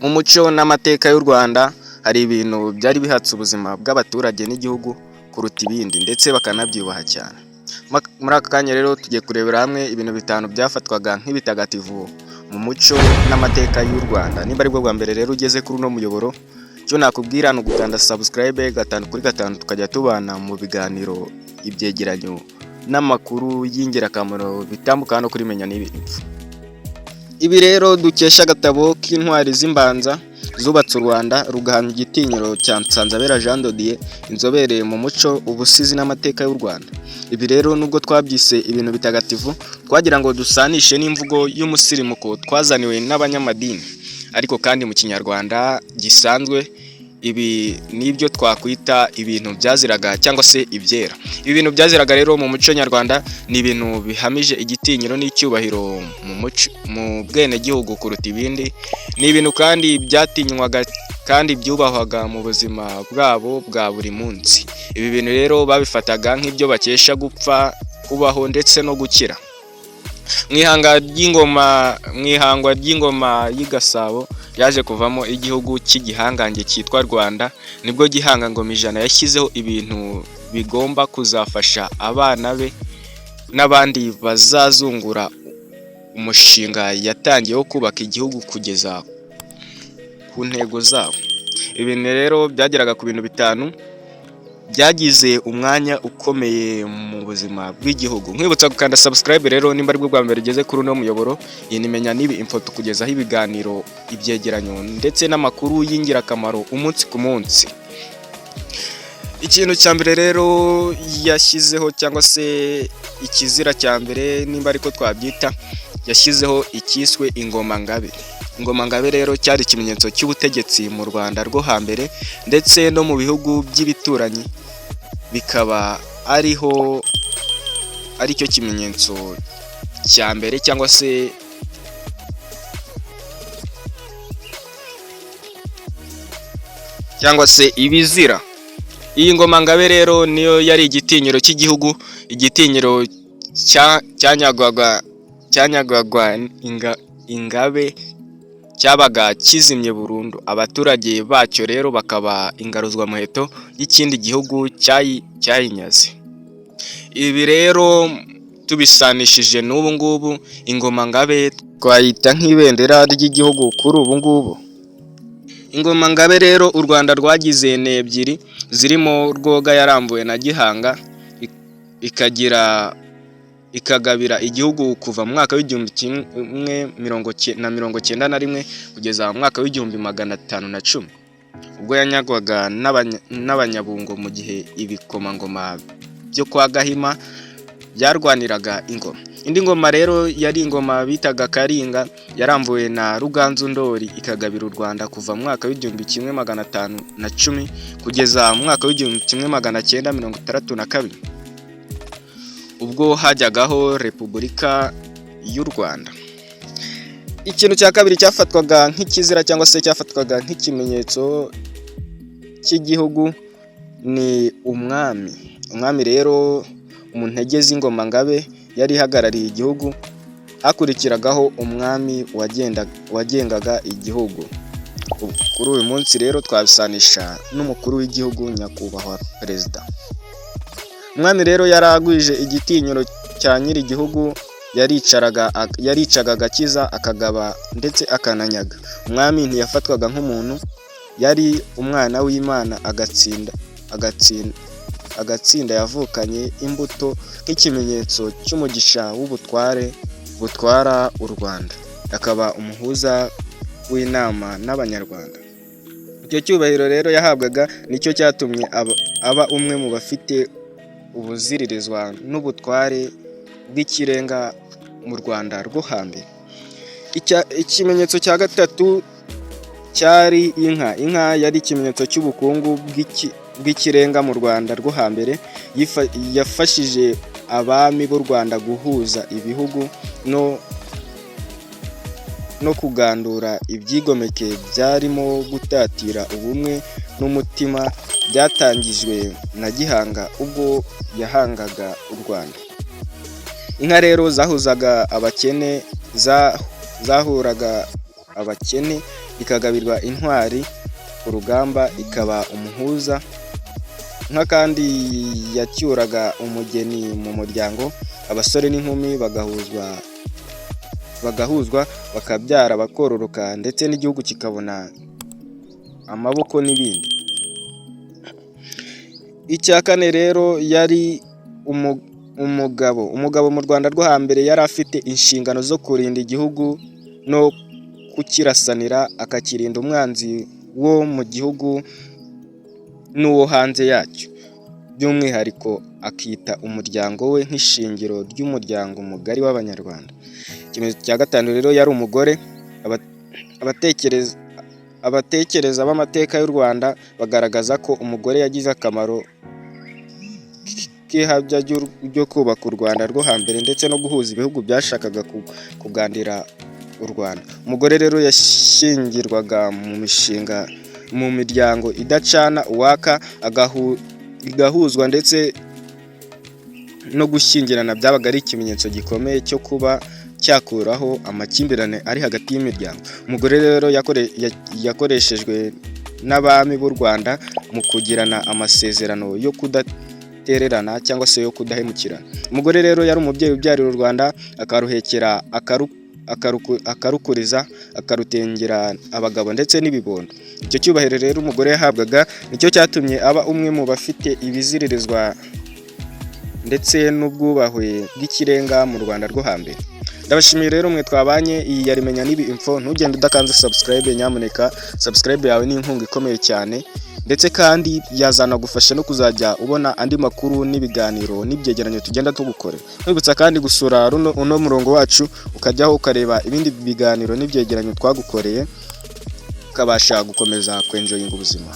Mu muco n'amateka y'u Rwanda hari ibintu byari bihatse ubuzima bw'abaturage n'igihugu kuruta ibindi ndetse bakanabyubaha cyane. Muri aka kanya rero tugiye kurebera hamwe ibintu bitanu byafatwaga nk'ibitagatifu mu muco n'amateka y'u Rwanda. Niba ari bwo bwa mbere rero ugeze kuri uno muyoboro, icyo nakubwira ni ugukanda subscribe 5 tukajya tubana mu biganiro, ibyegeranyo n'amakuru y'ingirakamaro bitambuka hano kuri Menya n'ibintu. Ibi rero dukesha agatabo k'intwari z'imbanza zubatse u Rwanda rugahana igitinyiro cya Nsanzabera Jean de Dieu, inzobere mu muco, ubusizi n'amateka y'u Rwanda. Ibi rero nubwo twabyise ibintu bitagatifu, twagira ngo dusanishe n'imvugo y'umusirimuko twazaniwe n'abanyamadini, ariko kandi mu kinyarwanda gisanzwe ibi nibyo twakwita ibintu byaziraga cyangwa se ibyera. Ibi bintu byaziraga rero mu muco nyarwanda ni ibintu bihamije igitinyiro n'icyubahiro mu bwene gihugu kuruta ibindi. Ni ibintu kandi byatinywaga kandi byubahwaga mu buzima bwabo bwa buri munsi. Ibi bintu rero babifataga nk'ibyo bakesha gupfa, kubaho ndetse no gukira. Mu ihangwa ry'ingoma y'i Gasabo yaje kuvamo igihugu cy'igihangange cyitwa Rwanda, nibwo Gihanga Ngoma Ijana yashyizeho ibintu bigomba kuzafasha abana be n'abandi bazazungura umushinga yatangiye wo kubaka igihugu kugeza ku ntego zabo. Ibintu rero byageraga ku bintu bitanu byagize umwanya ukomeye mu buzima bw'igihugu. Nkwibutsa gukanda subscribe rero nimba ari bwo bwa mbere ugeze kuri uno muyoboro. Iyi ni Menya n'ibi info, tukugezaho ibiganiro, ibyegeranyo ndetse n'amakuru y'ingirakamaro umunsi ku munsi. Ikintu cya mbere rero yashyizeho cyangwa se ikizira cya mbere nimba ariko twabyita, yashyizeho ikiswe ingoma ngabe. Ingoma ngabe rero cyari ikimenyetso cy'ubutegetsi mu Rwanda rwo hambere ndetse no mu bihugu by'ibituranyi, bikaba aricyo kimenyetso cya mbere cyangwa se ibizira. Iyi ngoma ngabe rero niyo yari igitinyiro cy'igihugu, igitinyiro cyanyagwaga ingabe cyabaga kizimye burundu. Abaturage bacyo rero bakaba ingaruzwa muheto y'ikindi gihugu cyayinyaze. Ibi rero tubisanishije n'ubu ngubu, ingoma ngabe twayita nk'ibendera ry'igihugu kuri ubu ngubu. Ingoma ngabe rero u Rwanda rwagize ebyiri, zirimo Rwoga yarambuwe na Gihanga ikagabira igihugu kuva mu mwaka w'1991 kugeza mu mwaka w'1510, ubwo yanyagwaga n'abanyabungo mu gihe ibikomangoma byo kwa Gahima byarwaniraga ingoma. Indi ngoma rero yari ingoma bitaga Karinga, yarambuwe na Ruganzu Ndori ikagabira u Rwanda kuva mu mwaka w'1510 kugeza mu mwaka w'1962, ubwo hajyagaho Repubulika y'u Rwanda. Ikintu cya kabiri cyafatwaga nk'ikizira cyangwa se cyafatwaga nk'ikimenyetso cy'igihugu ni umwami. Umwami rero mu ntege z'ingoma ngabe yari ihagarariye igihugu, hakurikiragaho umwami wagengaga igihugu. Kuri uyu munsi rero twabisanisha n'umukuru w'igihugu, nyakubahwa perezida. Umwami rero yaragwije igitinyiro cya nyiri igihugu, yaricaga agakiza, akagaba ndetse akananyaga. Umwami ntiyafatwaga nk'umuntu, yari umwana w'Imana agatsinda yavukanye imbuto nk'ikimenyetso cy'umugisha w'ubutware butwara u Rwanda, akaba umuhuza w'inama n'abanyarwanda. Icyo cyubahiro rero yahabwaga nicyo cyatumye aba umwe mu bafite ubuziririzwa n'ubutware bw'ikirenga mu Rwanda rwo hambere. Ikimenyetso cya gatatu cyari inka. Inka yari ikimenyetso cy'ubukungu bw'ikirenga mu Rwanda rwo hambere, yafashije abami b'u Rwanda guhuza ibihugu no kugandura ibyigomeke byarimo gutatira ubumwe n'umutima byatangijwe na Gihanga ubwo yahangaga u Rwanda. Inka rero zahuzaga abakene, zahuraga abakene ikagabirwa intwari ku rugamba, ikaba umuhuza. Inka kandi yacyuraga umugeni mu muryango, abasore n'inkumi bagahuzwa bakabyara bakororoka, ndetse n'igihugu kikabona amaboko n'ibindi. Icya kane rero yari umugabo mu Rwanda rwo hambere yari afite inshingano zo kurinda igihugu no kukirasanira, akakirinda umwanzi wo mu gihugu n'uwo hanze yacyo. By'umwihariko akita umuryango we nk'ishingiro ry'umuryango mugari w'Abanyarwanda. Ikimenyetso cya gatanu rero yari umugore. Abatekereza b'amateka y'u Rwanda bagaragaza ko umugore yagize akamaro k'ihabya ryo kubaka u Rwanda rwo hambere ndetse no guhuza ibihugu byashakaga kugandira u Rwanda. Umugore rero yashyingirwaga mu miryango idacana uwaka, igahuzwa, ndetse no gushyingirana byabaga ari ikimenyetso gikomeye cyo kuba cyakuraho amakimbirane ari hagati y'imiryango. Umugore rero yakoreshejwe n'abami b'u Rwanda mu kugirana amasezerano yo kudatererana cyangwa se yo kudahemukirana. Umugore rero yari umubyeyi ubyarira u Rwanda, akaruhekera, akarukuriza, akarutengera abagabo ndetse n'ibibondo. Icyo cyubahiro rero umugore yahabwaga nicyo cyatumye aba umwe mu bafite ibiziririzwa ndetse n'ubwubahwe bw'ikirenga mu Rwanda rwo hambere. Ndabashimiye rero mwe twabanye. Iyi yari Menya n'Ibi Info. Ntugende udakanze subscribe, nyamuneka subscribe yawe ni inkunga ikomeye cyane, ndetse kandi yazanagufasha no kuzajya ubona andi makuru n'ibiganiro n'ibyegeranyo tugenda tugukorera. Nkwibutsa kandi gusura uno murongo wacu ukajyaho ukareba ibindi biganiro n'ibyegeranyo twagukoreye, ukabasha gukomeza kwenjoyinga ubuzima.